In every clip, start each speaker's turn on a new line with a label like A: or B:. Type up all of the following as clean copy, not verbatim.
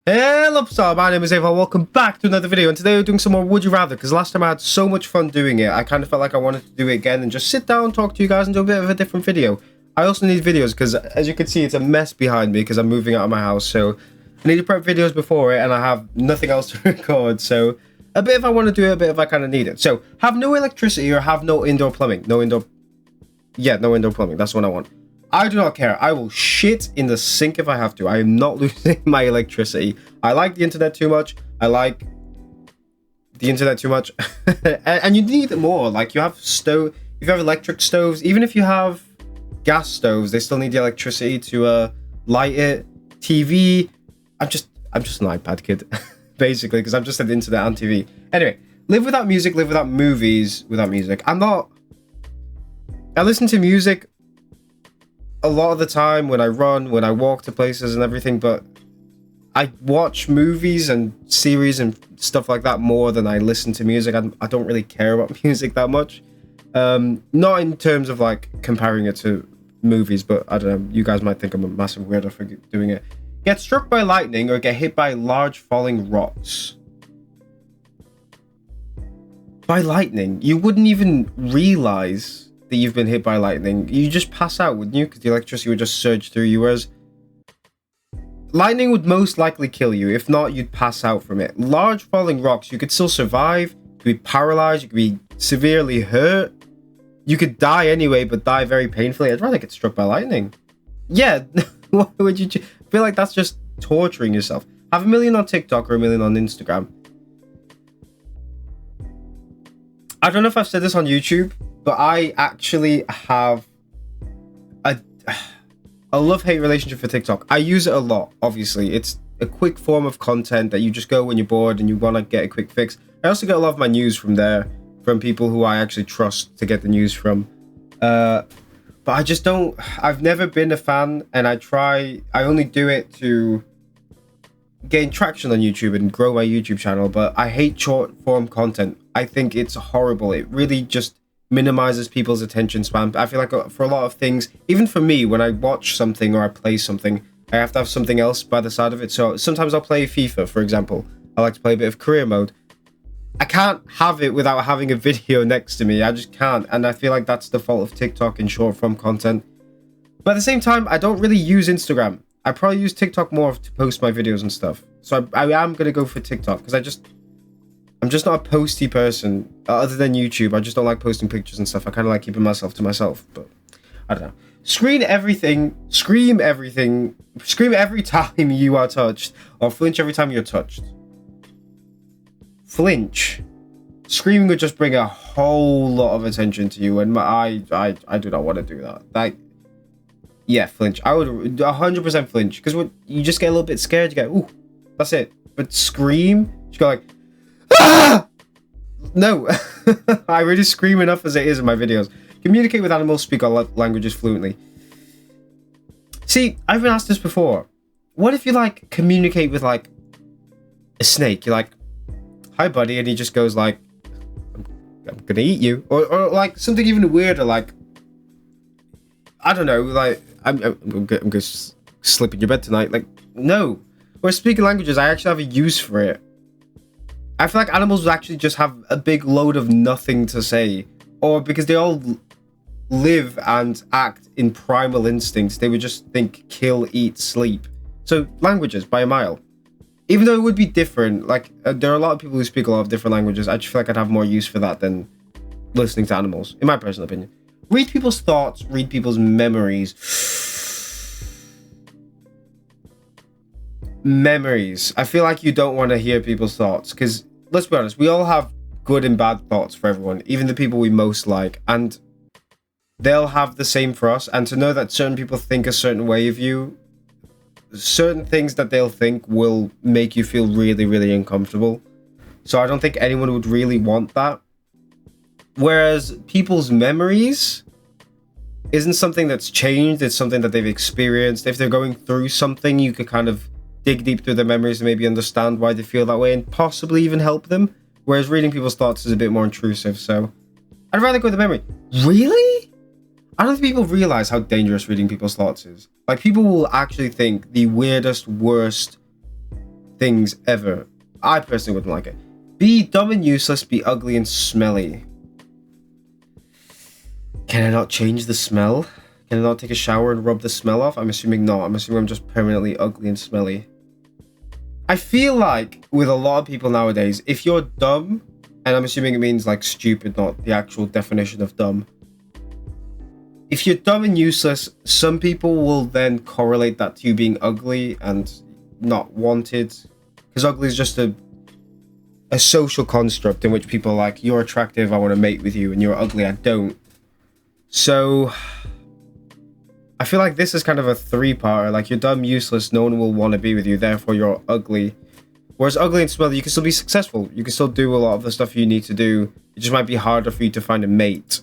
A: Hello, star. My name is Ayvol. Welcome back to another video. And today we're doing some more Would You Rather, because last time I had so much fun doing it, I kind of felt like I wanted to do it again and just sit down, talk to you guys, and do a bit of a different video. I also need videos because, as you can see, it's a mess behind me because I'm moving out of my house. So I need to prep videos before it, and I have nothing else to record. So a bit if I want to do it, a bit if I kind of need it. So have no electricity or have no indoor plumbing. No indoor plumbing. That's what I want. I do not care. I will shit in the sink if I have to. I am not losing my electricity. I like the internet too much. I like the internet too much. and you need it more. Like, you have if you have electric stoves, even if you have gas stoves, they still need the electricity to light it. TV. I'm just an iPad kid, basically, because I'm just an internet and TV. Anyway, live without music, live without movies, without music. I listen to music a lot of the time when I run, when I walk to places and everything, but I watch movies and series and stuff like that more than I listen to music. I don't really care about music that much. Not in terms of like comparing it to movies, but I don't know, you guys might think I'm a massive weirdo for doing it. Get struck by lightning or get hit by large falling rocks. By lightning, you wouldn't even realize that you've been hit by lightning. You just pass out, wouldn't you? Because the electricity would just surge through you, whereas lightning would most likely kill you. If not, you'd pass out from it. Large falling rocks, you could still survive. You could be paralyzed. You could be severely hurt. You could die anyway, but die very painfully. I'd rather get struck by lightning. Yeah, why would you? I feel like that's just torturing yourself. Have 1 million on TikTok or 1 million on Instagram. I don't know if I've said this on YouTube, but I actually have a love-hate relationship for TikTok. I use it a lot, obviously. It's a quick form of content that you just go when you're bored and you want to get a quick fix. I also get a lot of my news from there, from people who I actually trust to get the news from. But I just don't... I've never been a fan, and I only do it to gain traction on YouTube and grow my YouTube channel, but I hate short-form content. I think it's horrible. It really just minimizes people's attention span. I feel like for a lot of things, even for me, when I watch something or I play something, I have to have something else by the side of it. So sometimes I'll play FIFA, for example. I like to play a bit of career mode. I can't have it without having a video next to me. I just can't. And I feel like that's the fault of TikTok and short form content. But at the same time, I don't really use Instagram. I probably use TikTok more to post my videos and stuff. So I am going to go for TikTok because I'm just not a posty person. Other than YouTube, I just don't like posting pictures and stuff. I kind of like keeping myself to myself, but I don't know. Scream every time you are touched, or flinch every time you're touched. Flinch. Screaming would just bring a whole lot of attention to you, and I do not want to do that. Like, yeah, flinch. I would 100% flinch, because you just get a little bit scared. You go, ooh, that's it. But scream, you go like, ah! No. I really scream enough as it is in my videos. Communicate with animals, speak all languages fluently. See, I've been asked this before. What if you like communicate with like a snake? You're like, hi buddy, and he just goes like, I'm gonna eat you, or like something even weirder, like, I don't know, like I'm gonna sleep in your bed tonight. Like, no. Or speaking languages, I actually have a use for it. I feel like animals would actually just have a big load of nothing to say, or because they all live and act in primal instincts, they would just think kill, eat, sleep. So languages by a mile. Even though it would be different, like there are a lot of people who speak a lot of different languages. I just feel like I'd have more use for that than listening to animals, in my personal opinion. Read people's thoughts, read people's memories. Memories. I feel like you don't want to hear people's thoughts, because let's be honest, we all have good and bad thoughts for everyone, even the people we most like, and they'll have the same for us. And to know that certain people think a certain way of you, certain things that they'll think will make you feel really, really uncomfortable. So I don't think anyone would really want that. Whereas people's memories isn't something that's changed, it's something that they've experienced. If they're going through something, you could kind of dig deep through their memories and maybe understand why they feel that way and possibly even help them. Whereas reading people's thoughts is a bit more intrusive, so I'd rather go with the memory. Really? I don't think people realize how dangerous reading people's thoughts is. Like, people will actually think the weirdest, worst things ever. I personally wouldn't like it. Be dumb and useless, be ugly and smelly. Can I not change the smell? Can I not take a shower and rub the smell off? I'm assuming not. I'm assuming I'm just permanently ugly and smelly. I feel like with a lot of people nowadays, if you're dumb, and I'm assuming it means like stupid, not the actual definition of dumb. If you're dumb and useless, some people will then correlate that to you being ugly and not wanted. Because ugly is just a social construct in which people are like, you're attractive, I want to mate with you, and you're ugly, I don't. So I feel like this is kind of a three-parter. Like, you're dumb, useless, no one will want to be with you, therefore you're ugly. Whereas ugly and smelly, you can still be successful. You can still do a lot of the stuff you need to do. It just might be harder for you to find a mate.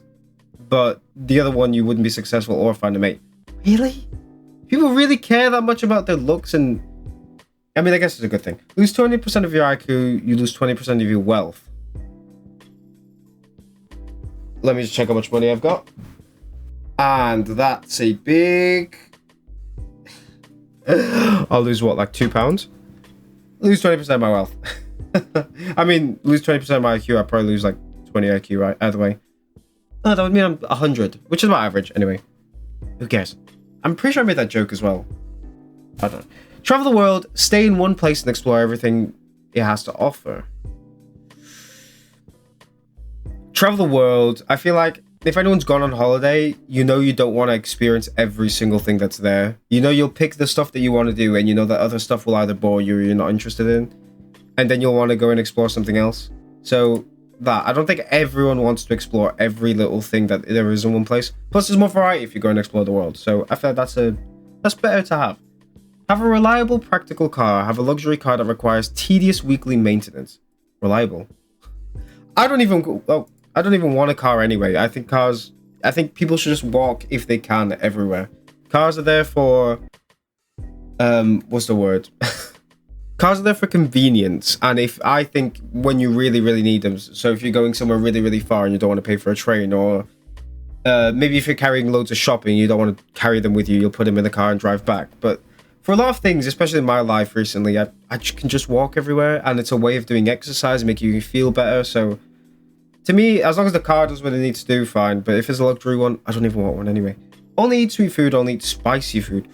A: But the other one, you wouldn't be successful or find a mate. Really? People really care that much about their looks? And I mean, I guess it's a good thing. Lose 20% of your IQ, you lose 20% of your wealth. Let me just check how much money I've got. And that's a big... I'll lose what, like £2? Lose 20% of my wealth. I mean, lose 20% of my IQ, I'd probably lose like 20 IQ, right? Either way. No, that would mean I'm 100, which is my average, anyway. Who cares? I'm pretty sure I made that joke as well. I don't know. Travel the world, stay in one place and explore everything it has to offer. Travel the world, I feel like if anyone's gone on holiday, you know you don't want to experience every single thing that's there. You know you'll pick the stuff that you want to do, and you know that other stuff will either bore you or you're not interested in. And then you'll want to go and explore something else. So that, I don't think everyone wants to explore every little thing that there is in one place. Plus there's more variety if you go and explore the world. So I feel like that's better to have. Have a reliable, practical car. Have a luxury car that requires tedious weekly maintenance. Reliable. I don't even want a car anyway. I think people should just walk if they can everywhere. Cars are there for what's the word? Cars are there for convenience, and I think when you really, really need them. So if you're going somewhere really, really far and you don't want to pay for a train, or maybe if you're carrying loads of shopping, you don't want to carry them with you, you'll put them in the car and drive back. But for a lot of things, especially in my life recently, I can just walk everywhere, and it's a way of doing exercise and making you feel better. So to me, as long as the car does what it needs to do, fine. But if it's a luxury one, I don't even want one anyway. Only eat sweet food, only eat spicy food.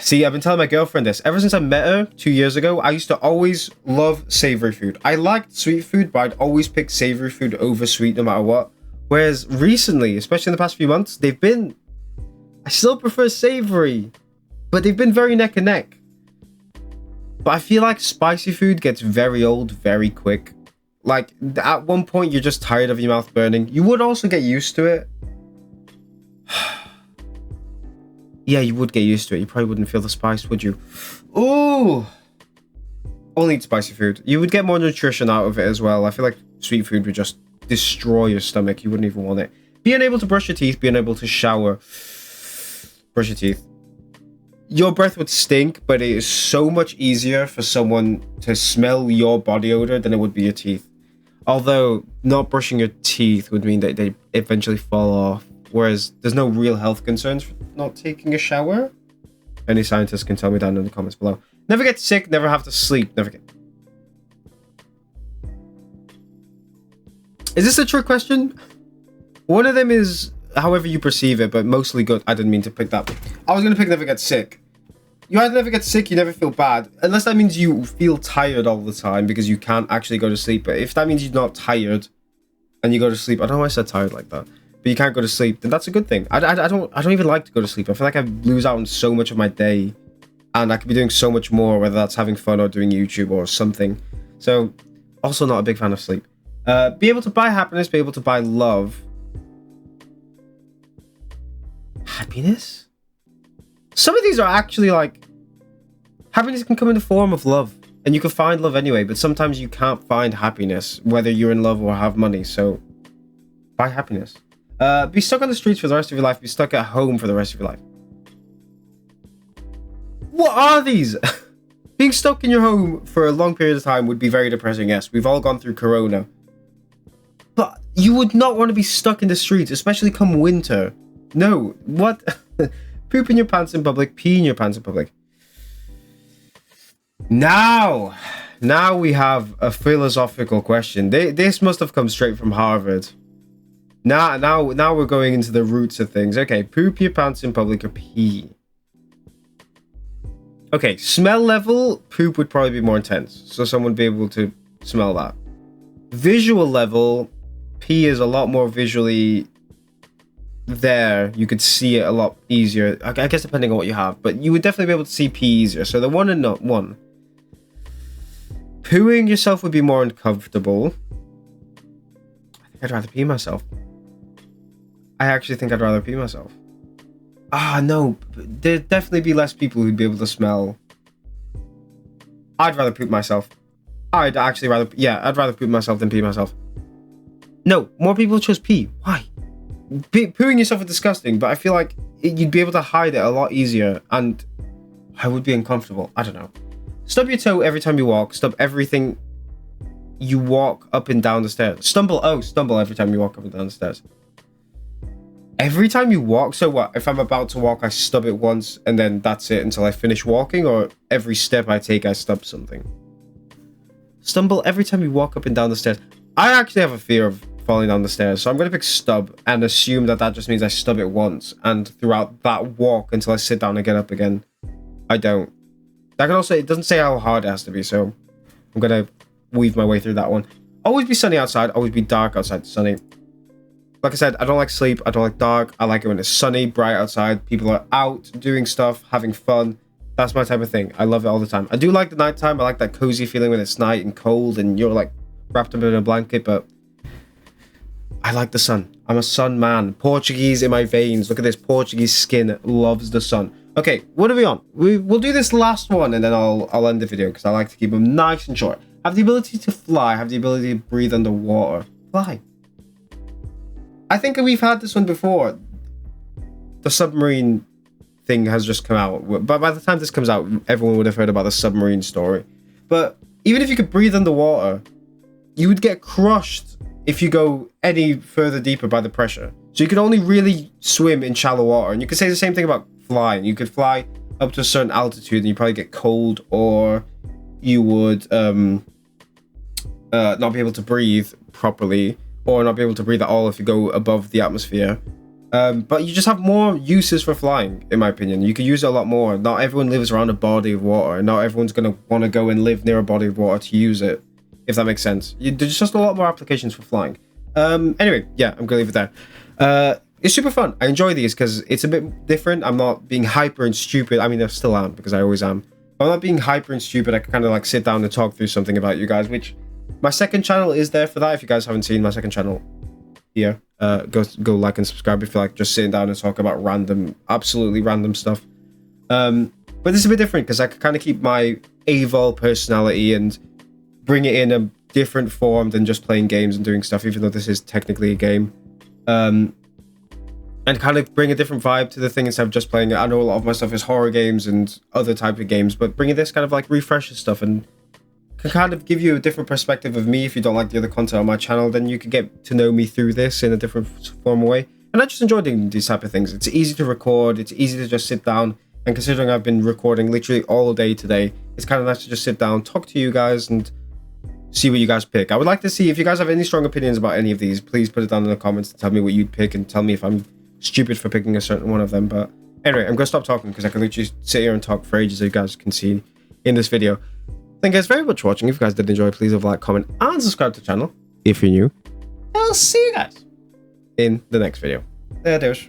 A: See, I've been telling my girlfriend this. Ever since I met her 2 years ago, I used to always love savory food. I liked sweet food, but I'd always pick savory food over sweet no matter what. Whereas recently, especially in the past few months, I still prefer savory, but they've been very neck and neck. But I feel like spicy food gets very old very quick. Like, at one point, you're just tired of your mouth burning. You would also get used to it. Yeah, you would get used to it. You probably wouldn't feel the spice, would you? Ooh! Only eat spicy food. You would get more nutrition out of it as well. I feel like sweet food would just destroy your stomach. You wouldn't even want it. Being able to brush your teeth, being able to shower. Brush your teeth. Your breath would stink, but it is so much easier for someone to smell your body odor than it would be your teeth. Although, not brushing your teeth would mean that they eventually fall off. Whereas, there's no real health concerns for not taking a shower. Any scientists can tell me down in the comments below. Never get sick, never have to sleep, never get... Is this a trick question? One of them is however you perceive it, but mostly good. I didn't mean to pick that. I was going to pick never get sick. You either never get sick, you never feel bad. Unless that means you feel tired all the time because you can't actually go to sleep. But if that means you're not tired and you go to sleep... I don't know why I said tired like that. But you can't go to sleep, then that's a good thing. I don't even like to go to sleep. I feel like I lose out on so much of my day. And I could be doing so much more, whether that's having fun or doing YouTube or something. So, also not a big fan of sleep. Be able to buy happiness, be able to buy love. Happiness? Some of these are actually like... Happiness can come in the form of love. And you can find love anyway, but sometimes you can't find happiness, whether you're in love or have money. So, buy happiness. Be stuck on the streets for the rest of your life. Be stuck at home for the rest of your life. What are these? Being stuck in your home for a long period of time would be very depressing, yes. We've all gone through Corona. But you would not want to be stuck in the streets, especially come winter. No. What? Poop in your pants in public, pee in your pants in public. Now we have a philosophical question. This must have come straight from Harvard. Now we're going into the roots of things. Okay, poop your pants in public or pee. Okay, smell level, poop would probably be more intense, so someone would be able to smell that. Visual level, pee is a lot more visually there. You could see it a lot easier. I guess depending on what you have, but you would definitely be able to see pee easier. So the one and not one. Pooing yourself would be more uncomfortable. I think I'd rather pee myself. I actually think I'd rather pee myself. No, there'd definitely be less people who'd be able to smell. I'd rather poop myself. I'd rather poop myself than pee myself. No, more people chose pee. Why? Pooing yourself is disgusting, but I feel like you'd be able to hide it a lot easier, and I would be uncomfortable. I don't know. Stub your toe every time you walk. Stub everything you walk up and down the stairs. Stumble every time you walk up and down the stairs. Every time you walk, so what? If I'm about to walk, I stub it once, and then that's it until I finish walking, or every step I take, I stub something? Stumble every time you walk up and down the stairs. I actually have a fear of falling down the stairs, so I'm going to pick stub and assume that just means I stub it once, and throughout that walk until I sit down and get up again, I don't. That can also, it doesn't say how hard it has to be, so I'm going to weave my way through that one. Always be sunny outside, always be dark outside. Sunny. Like I said, I don't like sleep, I don't like dark. I like it when it's sunny, bright outside. People are out doing stuff, having fun. That's my type of thing. I love it all the time. I do like the nighttime. I like that cozy feeling when it's night and cold and you're like wrapped up in a blanket, but I like the sun. I'm a sun man. Portuguese in my veins. Look at this. Portuguese skin loves the sun. Okay, what are we on? We'll do this last one and then I'll end the video because I like to keep them nice and short. Have the ability to fly. Have the ability to breathe underwater. Fly. I think we've had this one before. The submarine thing has just come out. But by the time this comes out, everyone would have heard about the submarine story. But even if you could breathe underwater, you would get crushed if you go any further deeper by the pressure. So you could only really swim in shallow water. And you could say the same thing about flying. You could fly up to a certain altitude and you probably get cold, or you would not be able to breathe properly, or not be able to breathe at all if you go above the atmosphere. But you just have more uses for flying, in my opinion. You could use it a lot more. Not everyone lives around a body of water. Not everyone's going to want to go and live near a body of water to use it, if that makes sense. There's just a lot more applications for flying. Anyway, yeah, I'm going to leave it there. It's super fun. I enjoy these because it's a bit different. I'm not being hyper and stupid. I mean, I still am, because I always am. But I'm not being hyper and stupid. I can kind of like sit down and talk through something about you guys, which my second channel is there for that. If you guys haven't seen my second channel here, go like and subscribe if you like just sitting down and talk about absolutely random stuff. But this is a bit different because I can kind of keep my Ayvol personality and bring it in a different form than just playing games and doing stuff, even though this is technically a game. And kind of bring a different vibe to the thing instead of just playing it. I know a lot of my stuff is horror games and other type of games, but bringing this kind of like refreshes stuff and can kind of give you a different perspective of me. If you don't like the other content on my channel, then you can get to know me through this in a different form of way. And I just enjoy doing these type of things. It's easy to record. It's easy to just sit down. And considering I've been recording literally all day today, it's kind of nice to just sit down, talk to you guys, and see what you guys pick. I would like to see if you guys have any strong opinions about any of these. Please put it down in the comments and tell me what you'd pick, and tell me if I'm stupid for picking a certain one of them. But anyway, I'm gonna stop talking because I can literally sit here and talk for ages, as you guys can see in this video. Thank you guys very much for watching. If you guys did enjoy, please leave a like, comment, and subscribe to the channel if you're new. I'll see you guys in the next video. There it is.